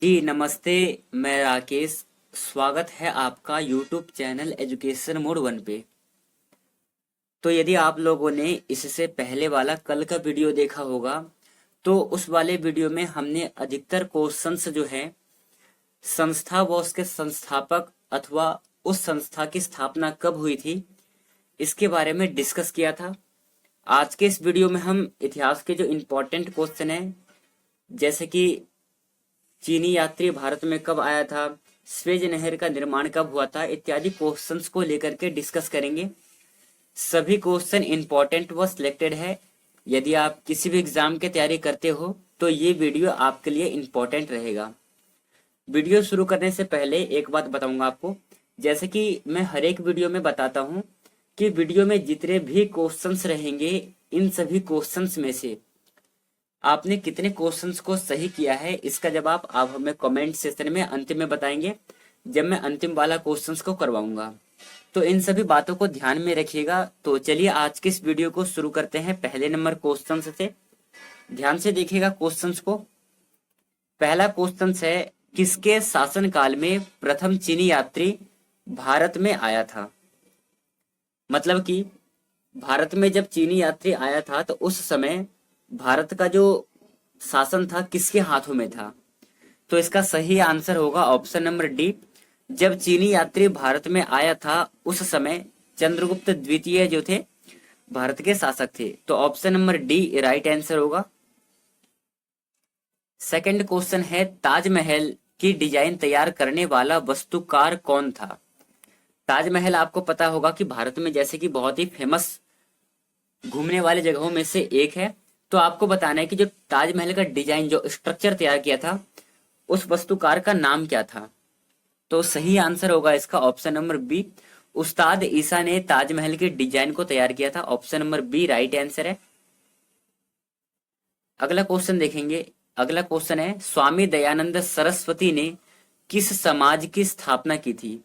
जी नमस्ते। मैं राकेश। स्वागत है आपका यूट्यूब चैनल एजुकेशन मोड 1 पे। तो यदि आप लोगों ने इससे पहले वाला कल का वीडियो देखा होगा तो उस वाले वीडियो में हमने अधिकतर क्वेश्चंस जो है संस्था व उसके संस्थापक अथवा उस संस्था की स्थापना कब हुई थी इसके बारे में डिस्कस किया था। आज के इस वीडियो में हम इतिहास के जो इम्पोर्टेंट क्वेश्चन है जैसे कि चीनी यात्री भारत में कब आया था, स्वेज नहर का निर्माण कब हुआ था इत्यादि क्वेश्चंस को लेकर के डिस्कस करेंगे। सभी क्वेश्चन इंपॉर्टेंट व सिलेक्टेड है। यदि आप किसी भी एग्जाम की तैयारी करते हो तो ये वीडियो आपके लिए इंपॉर्टेंट रहेगा। वीडियो शुरू करने से पहले एक बात बताऊंगा आपको, जैसे कि मैं हर एक वीडियो में बताता हूं कि वीडियो में जितने भी क्वेश्चंस रहेंगे इन सभी क्वेश्चंस में से आपने कितने क्वेश्चंस को सही किया है इसका जवाब आप हमें कमेंट सेक्शन में अंतिम में बताएंगे जब मैं अंतिम वाला क्वेश्चंस को करवाऊंगा। तो इन सभी बातों को ध्यान में रखिएगा। तो चलिए आज के इस वीडियो को शुरू करते हैं पहले नंबर क्वेश्चन से। ध्यान से देखिएगा क्वेश्चंस को। पहला क्वेश्चन है, किसके शासनकाल में प्रथम चीनी यात्री भारत में आया था। मतलब कि भारत में जब चीनी यात्री आया था तो उस समय भारत का जो शासन था किसके हाथों में था। तो इसका सही आंसर होगा ऑप्शन नंबर डी। जब चीनी यात्री भारत में आया था उस समय चंद्रगुप्त द्वितीय जो थे भारत के शासक थे। तो option number D right answer होगा। सेकंड क्वेश्चन है, ताजमहल की डिजाइन तैयार करने वाला वास्तुकार कौन था। ताजमहल आपको पता होगा कि भारत में जैसे कि बहुत ही फेमस घूमने वाले जगहों में से एक है। तो आपको बताना है कि जो ताजमहल का डिजाइन जो स्ट्रक्चर तैयार किया था उस वास्तुकार का नाम क्या था। तो सही आंसर होगा इसका ऑप्शन नंबर बी। उस्ताद ईसा ने ताजमहल के डिजाइन को तैयार किया था। Option number B right answer है। अगला क्वेश्चन देखेंगे। अगला क्वेश्चन है, स्वामी दयानंद सरस्वती ने किस समाज की स्थापना की थी।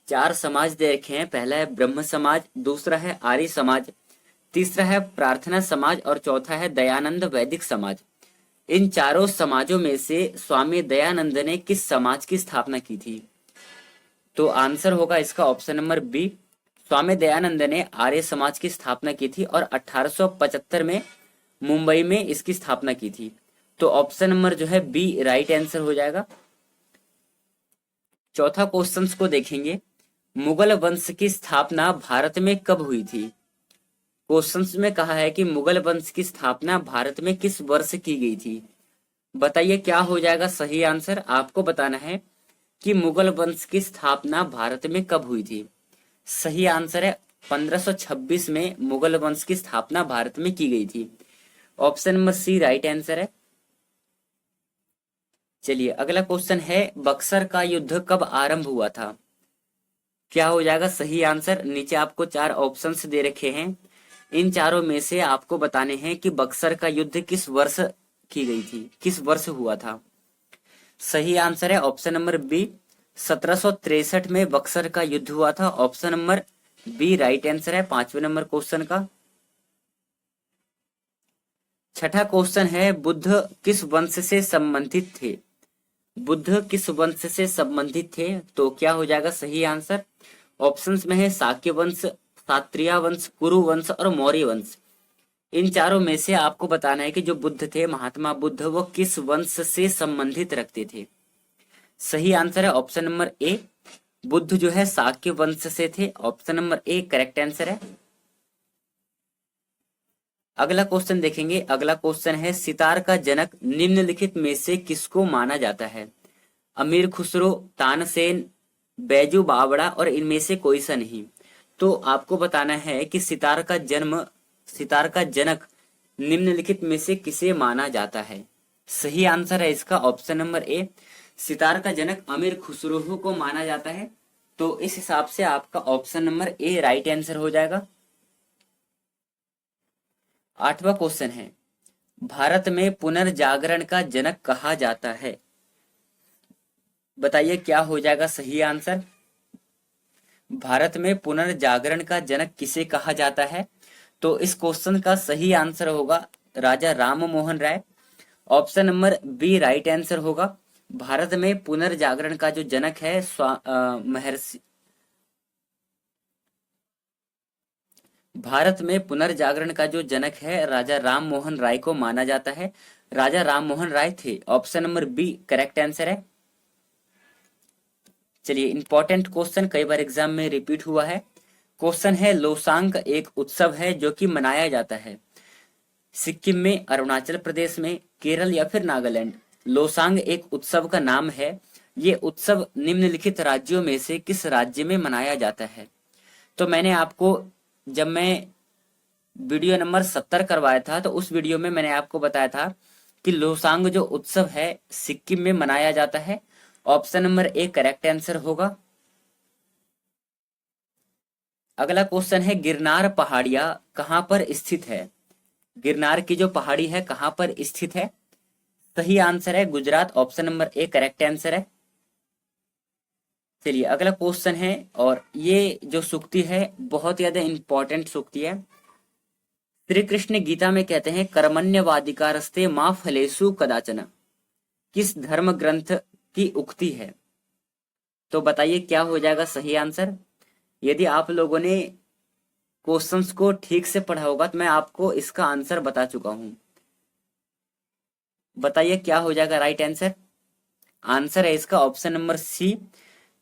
चार समाज दे रखे हैं। पहला है ब्रह्म समाज, दूसरा है आर्य समाज, तीसरा है प्रार्थना समाज और चौथा है दयानंद वैदिक समाज। इन चारों समाजों में से स्वामी दयानंद ने किस समाज की स्थापना की थी। तो आंसर होगा इसका option number B. Swami Dayanand ने आर्य समाज की स्थापना की थी और 1875 में मुंबई में इसकी स्थापना की थी। तो ऑप्शन नंबर जो है बी राइट आंसर हो जाएगा। चौथा क्वेश्चन को देखेंगे, मुगल वंश की स्थापना भारत में कब हुई थी। क्वेश्चंस में कहा है कि मुगल वंश की स्थापना भारत में किस वर्ष की गई थी। बताइए क्या हो जाएगा सही आंसर। आपको बताना है कि मुगल वंश की स्थापना भारत में कब हुई थी। सही आंसर है 1526 में मुगल वंश की स्थापना भारत में की गई थी। Option number C right answer है। चलिए अगला क्वेश्चन है, बक्सर का युद्ध कब आरंभ हुआ था। क्या हो जाएगा सही आंसर। नीचे आपको चार ऑप्शंस दे रखे हैं। इन चारों में से आपको बताने हैं कि बक्सर का युद्ध किस वर्ष की गई थी, किस वर्ष हुआ था। सही आंसर है ऑप्शन नंबर बी। 1763 में बक्सर का युद्ध हुआ था। Option number B right answer है 5वें नंबर क्वेश्चन का। छठा क्वेश्चन है, बुद्ध किस वंश से संबंधित थे। बुद्ध किस वंश से संबंधित थे। तो क्या हो जाएगा सही आंसर। ऑप्शंस में है शाक्य वंश, सात्रिया वंश, कुरु वंश और मौर्य वंश। इन चारों में से आपको बताना है कि जो बुद्ध थे, महात्मा बुद्ध, वो किस वंश से संबंधित रखते थे। सही आंसर है ऑप्शन नंबर ए। बुद्ध जो है शाक्य वंश से थे। Option number A correct answer है। अगला क्वेश्चन देखेंगे। अगला क्वेश्चन है, सितार का जनक निम्नलिखित में से किसको माना जाता है। अमीर खुसरो, तानसेन, बैजू बावड़ा और इनमें से कोई सा नहीं। तो आपको बताना है कि सितार का जनक निम्नलिखित में से किसे माना जाता है। सही आंसर है इसका ऑप्शन नंबर ए। सितार का जनक अमीर खुसरो को माना जाता है। तो इस हिसाब से आपका option number A right answer हो जाएगा। आठवां क्वेश्चन है, भारत में पुनर्जागरण का जनक कहा जाता है। बताइए क्या हो जाएगा सही आंसर। भारत में पुनर्जागरण का जनक किसे कहा जाता है। तो इस क्वेश्चन का सही आंसर होगा Raja Ram Mohan Roy. Option number B right answer होगा। भारत में पुनर्जागरण का जो जनक है महर्षि भारत में पुनर्जागरण का जो जनक है राजा राम मोहन राय को माना जाता है। राजा राम मोहन राय थे। Option number B correct answer है। चलिए इंपॉर्टेंट क्वेश्चन, कई बार एग्जाम में रिपीट हुआ है। क्वेश्चन है लोसांग एक उत्सव है जो कि मनाया जाता है सिक्किम में, अरुणाचल प्रदेश में, केरल या फिर नागालैंड। लोसांग एक उत्सव का नाम है। ये उत्सव निम्नलिखित राज्यों में से किस राज्य में मनाया जाता है? तो मैंने आपको जब मैं वीडियो नंबर 70 करवाया था तो उस वीडियो में मैंने आपको बताया था कि लोसांग जो उत्सव है सिक्किम में मनाया जाता है। Option number A correct answer होगा। अगला क्वेश्चन है गिरनार पहाड़िया कहां पर स्थित है? गिरनार की जो पहाड़ी है कहां पर स्थित है? सही आंसर है Gujarat. Option number A correct answer है। चलिए अगला क्वेश्चन है, और ये जो सूक्ति है बहुत ज्यादा इंपॉर्टेंट सूक्ति है। श्री कृष्ण गीता में कहते हैं कर्मण्यवाधिकारस्ते मां फलेषु कदाचन। किस धर्म ग्रंथ की उक्ति है? तो बताइए क्या हो जाएगा सही आंसर। यदि आप लोगों ने क्वेश्चंस को ठीक से पढ़ा होगा तो मैं आपको इसका आंसर बता चुका हूं। बताइए क्या हो जाएगा राइट आंसर। आंसर है इसका ऑप्शन नंबर सी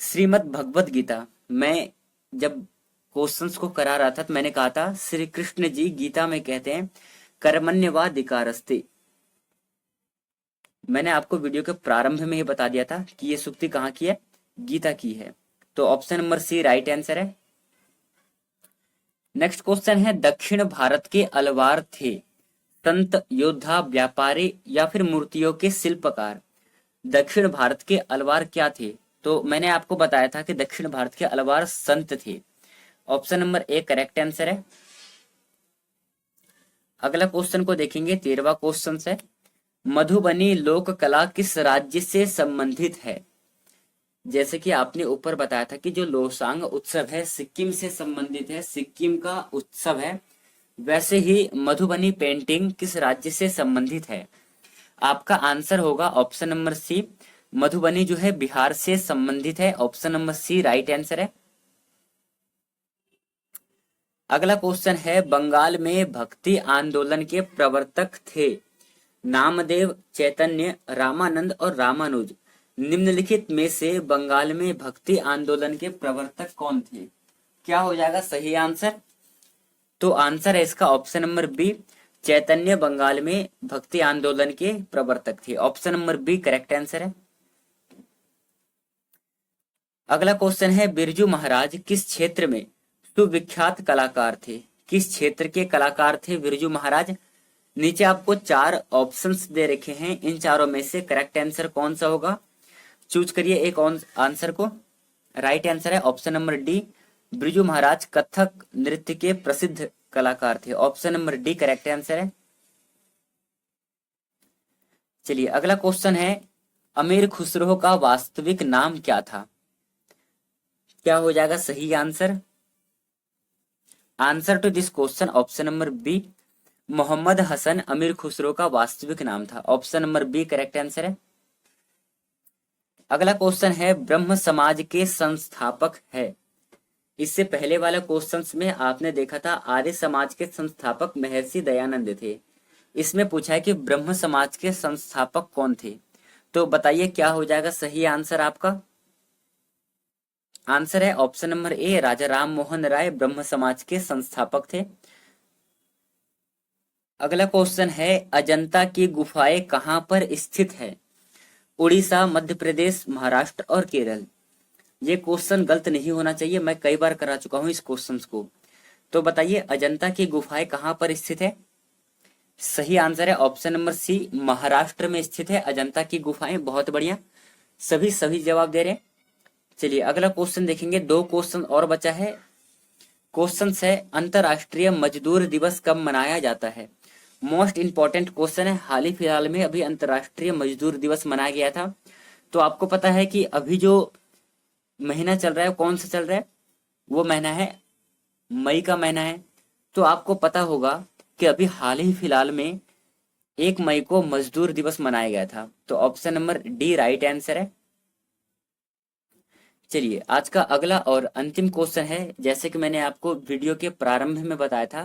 श्रीमद् भगवत गीता। मैं जब क्वेश्चंस को करा रहा था तो मैंने कहा था श्री कृष्ण जी गीता में कहते हैं कर्मण्यवाधिकारस्ते। मैंने आपको वीडियो के प्रारंभ में ही बता दिया था कि ये सूक्ति कहाँ की है, गीता की है। तो option number C right answer है। नेक्स्ट क्वेश्चन है दक्षिण भारत के अलवार थे संत, योद्धा, व्यापारी या फिर मूर्तियों के शिल्पकार। दक्षिण भारत के अलवार क्या थे? तो मैंने आपको बताया था कि दक्षिण भारत के अलवार संत थे। Option number A correct answer है। अगला क्वेश्चन को देखेंगे, 13वां क्वेश्चन है मधुबनी लोक कला किस राज्य से संबंधित है? जैसे कि आपने ऊपर बताया था कि जो लोसांग उत्सव है सिक्किम से संबंधित है, सिक्किम का उत्सव है, वैसे ही मधुबनी पेंटिंग किस राज्य से संबंधित है? आपका आंसर होगा ऑप्शन नंबर सी मधुबनी जो है बिहार से संबंधित है। Option number C right answer है। अगला क्वेश्चन है बंगाल में भक्ति आंदोलन के प्रवर्तक थे नामदेव, चैतन्य, रामानंद और रामानुज। निम्नलिखित में से बंगाल में भक्ति आंदोलन के प्रवर्तक कौन थे? क्या हो जाएगा सही आंसर? तो आंसर है इसका option number B Chaitanya Bengal में भक्ति आंदोलन के प्रवर्तक थे। Option number B correct answer है। अगला क्वेश्चन है बिरजू महाराज किस क्षेत्र में सुविख्यात कलाकार थे? किस क्षेत्र के कलाकार थे बिरजू महाराज? नीचे आपको 4 ऑप्शंस दे रखे हैं, इन चारों में से करेक्ट आंसर कौन सा होगा? चूज करिए एक आंसर को। राइट आंसर है option number D Birju Maharaj Kathak नृत्य के प्रसिद्ध कलाकार थे। Option number D correct answer है। चलिए अगला क्वेश्चन है अमीर खुसरो का वास्तविक नाम क्या था? क्या हो जाएगा सही answer? Answer to this question option number B Mohammad Hasan Amir Khusro का वास्तविक नाम था। Option number B correct answer है। अगला क्वेश्चन है ब्रह्म समाज के संस्थापक है। इससे पहले वाला क्वेश्चंस में आपने देखा था आर्य समाज के संस्थापक महर्षि दयानंद थे। इसमें पूछा है कि ब्रह्म समाज के संस्थापक कौन थे? तो बताइए क्या हो जाएगा सही आंसर आपका? आंसर है ऑप्शन नंबर ए राजा राम मोहन राय ब्रह्म समाज के संस्थापक थे। अगला क्वेश्चन है अजंता की गुफाएं कहां पर स्थित है? उड़ीसा, मध्य प्रदेश, महाराष्ट्र और केरल। ये क्वेश्चन गलत नहीं होना चाहिए, मैं कई बार करा चुका हूं इस क्वेश्चन को। तो बताइए अजंता की गुफाएं कहां पर स्थित है? सही आंसर है ऑप्शन नंबर सी महाराष्ट्र में स्थित है अजंता की गुफाएं। बहुत बढ़िया, सभी जवाब दे रहे हैं। चलिए अगला क्वेश्चन देखेंगे, 2 क्वेश्चन और बचा है। क्वेश्चन है अंतरराष्ट्रीय मजदूर दिवस कब मनाया जाता है? मोस्ट इंपॉर्टेंट क्वेश्चन है। हाल ही फिलहाल में अभी अंतरराष्ट्रीय मजदूर दिवस मनाया गया था। तो आपको पता है कि अभी जो महीना चल रहा है कौन सा चल रहा है? वो महीना है मई का महीना है। तो आपको पता होगा कि अभी हाल ही फिलहाल में 1 मई को मजदूर दिवस मनाया गया था। तो option number D right answer है। चलिए आज का अगला और अंतिम क्वेश्चन है। जैसे कि मैंने आपको वीडियो के प्रारंभ में बताया था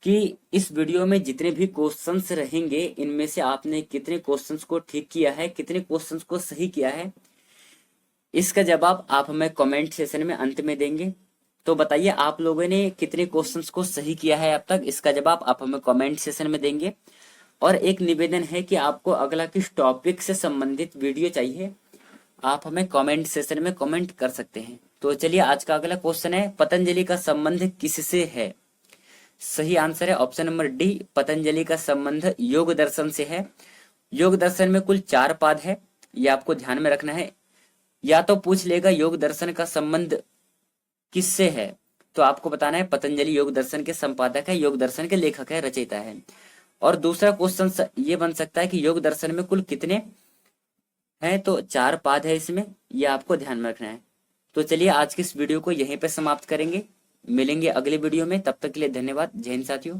कि इस वीडियो में जितने भी क्वेश्चंस रहेंगे इनमें से आपने कितने क्वेश्चंस को ठीक किया है, कितने क्वेश्चंस को सही किया है, इसका जवाब आप हमें कमेंट सेशन में अंत में देंगे। तो बताइए आप लोगों ने कितने क्वेश्चंस को सही किया है अब तक, इसका जवाब आप हमें कमेंट सेशन में देंगे। और एक निवेदन है कि आपको अगला किस टॉपिक से संबंधित वीडियो चाहिए, आप हमें कमेंट सेशन में कमेंट कर सकते हैं। तो चलिए आज का अगला क्वेश्चन है, पतंजलि का संबंध किससे है? सही आंसर है ऑप्शन नंबर डी, पतंजलि का संबंध योग दर्शन से है। योग दर्शन में कुल 4 पाद है, ये आपको ध्यान में रखना है। या तो पूछ लेगा योग दर्शन का संबंध किससे है, तो आपको बताना है पतंजलि योग दर्शन के संपादक है, योग दर्शन के लेखक है, रचयिता है। और दूसरा क्वेश्चन ये बन सकता है कि योग दर्शन में कुल कितने हैं, तो 4 पाद है इसमें, ये आपको ध्यान में रखना है। तो चलिए आज की इस वीडियो को यहीं पे समाप्त करेंगे, मिलेंगे अगले वीडियो में, तब तक के लिए धन्यवाद। जय हिंद साथियों।